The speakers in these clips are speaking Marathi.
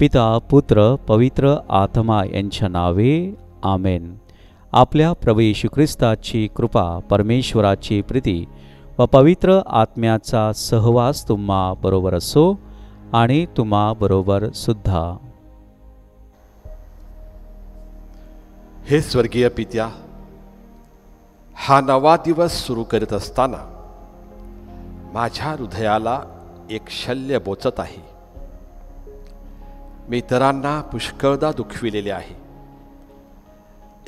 पिता पुत्र पवित्र आत्मा यांच्या नावे आमेन. आपल्या प्रभू येशू ख्रिस्ताची कृपा, परमेश्वराची प्रीती व पवित्र आत्म्याचा सहवास तुम्हा बरोबर असो आणि तुम्हा बरोबर सुद्धा. हे स्वर्गीय पित्या, हा नवा दिवस सुरू करीत असताना माझ्या हृदयाला एक शल्य बोचत आहे. मी इतरांना पुष्कळदा दुखविलेले आहे.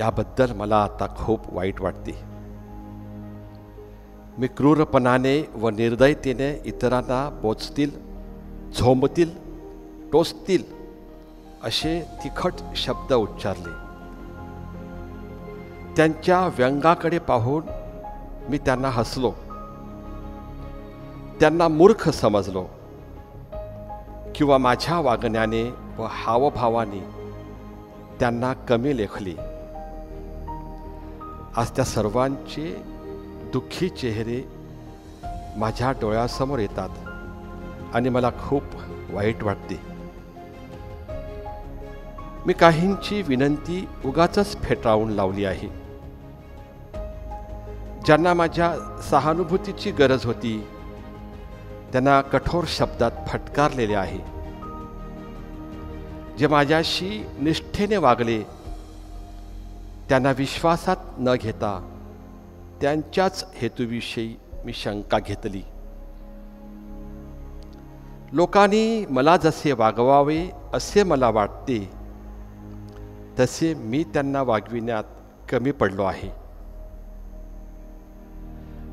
याबद्दल मला आता खूप वाईट वाटते. मी क्रूरपणाने व निर्दयतेने इतरांना बोचतील, झोंबतील, टोचतील असे तिखट शब्द उच्चारले. त्यांच्या व्यंगाकडे पाहून मी त्यांना हसलो, त्यांना मूर्ख समजलो किंवा माझ्या वागण्याने व हावभावाने त्यांना कमी लेखले. आज त्या सर्वांचे दुःखी चेहरे माझ्या डोळ्यासमोर येतात आणि मला खूप वाईट वाटते. मी काहींची विनंती उगाचच फेटाळून लावली आहे. ज्यांना माझ्या सहानुभूतीची गरज होती त्यांना कठोर शब्दात फटकारलेले आहे. जे माझ्याशी निष्ठेने वागले त्यांना विश्वासात न घेता त्यांच्याच हेतूविषयी मी शंका घेतली. लोकांनी मला जसे वागवावे असे मला वाटते तसे मी त्यांना वागविण्यात कमी पडलो आहे.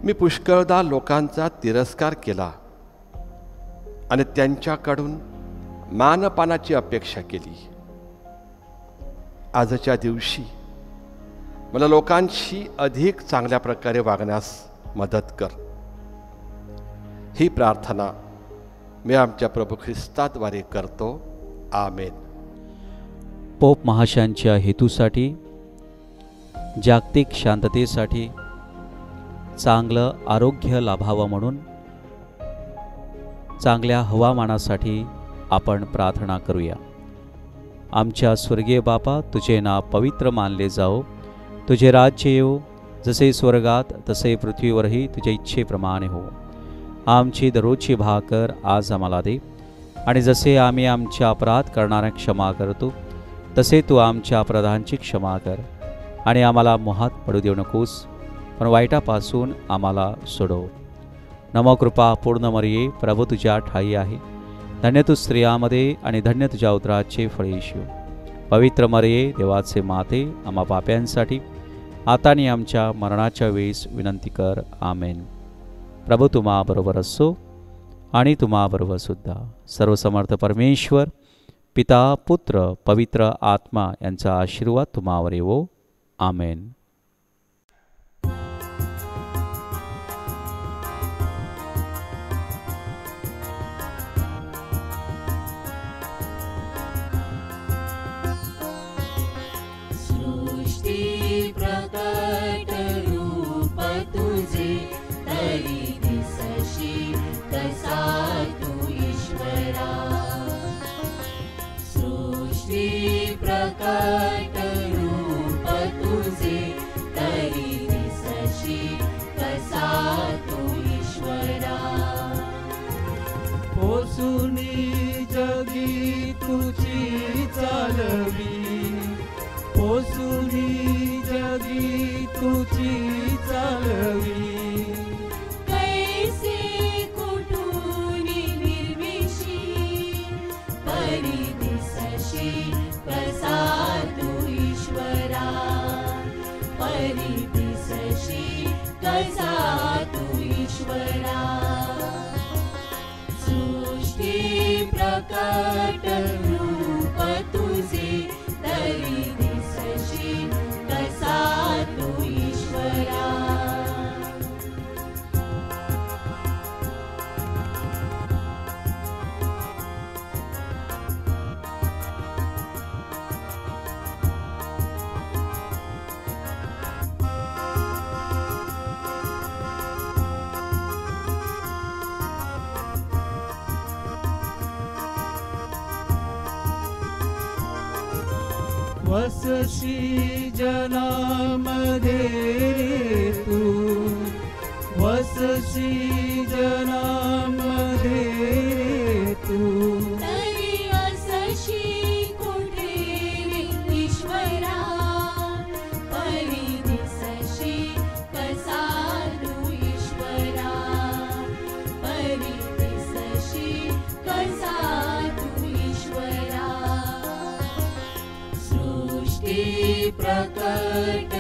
मी पुष्कळदा लोकांचा तिरस्कार केला आणि त्यांच्याकडून मानपानाची अपेक्षा केली. आजच्या दिवशी मला लोकांशी अधिक चांगल्या प्रकारे वागण्यास मदत कर. ही प्रार्थना मी आमच्या प्रभू ख्रिस्ताद्वारे करतो. आमेन. पोप महाशांच्या हेतूसाठी, जागतिक शांततेसाठी, चांगलं आरोग्य लाभावं म्हणून, चांगल्या हवामानासाठी आपण प्रार्थना करूया. आमच्या स्वर्गीय बापा, तुझे नाव पवित्र मानले जाओ. तुझे राज्य येवो. जसे स्वर्गात तसे पृथ्वीवरही तुझ्या इच्छेप्रमाणे हो. आमची दररोजची भाकर आज आम्हाला दे, आणि जसे आम्ही आमच्या अपराध करणाऱ्या क्षमा करतो तसे तू आमच्या अपराधांची क्षमा कर. आणि आम्हाला मोहात पडू देऊ नकोस, पण वाईटापासून आम्हाला सोडव. नमोकृपा पूर्ण मरिये, प्रभू तुझ्या ठाई आहे. धन्य तू स्त्रियामध्ये आणि धन्य तुझ्या उदराचे फळ येशू. पवित्र मरिये, देवाचे माते, आम्हा पाप्यांसाठी आता आणि आमच्या मरणाच्या वेळेस विनंती कर. आमेन. प्रभू तुम्हा बरोबर असो आणि तुम्हा बरोबर सुद्धा. सर्वसमर्थ परमेश्वर पिता पुत्र पवित्र आत्मा यांचा आशीर्वाद तुम्हावर येवो. आमेन. पोसुनी जगी तुझी चालवी, पोसुनी जगी तुझी चालवी. कैसे कुठूनी निर्मिशी, परी दिसशी कसा तू ईश्वरा, परी दिसशी कसा तू ईश्वरा. प्रकट रूप तुझे तरी दिसशी कसा तू ईश्वरा. वसशी जनामध्ये रे तू, वसशी जनामध्ये रे तू. तरी असशी कुठे रे ईश्वरा, परी दिसशी कसा तू ईश्वरा, परी दिसशी कसा तू ईश्वरा. सृष्टी प्रकट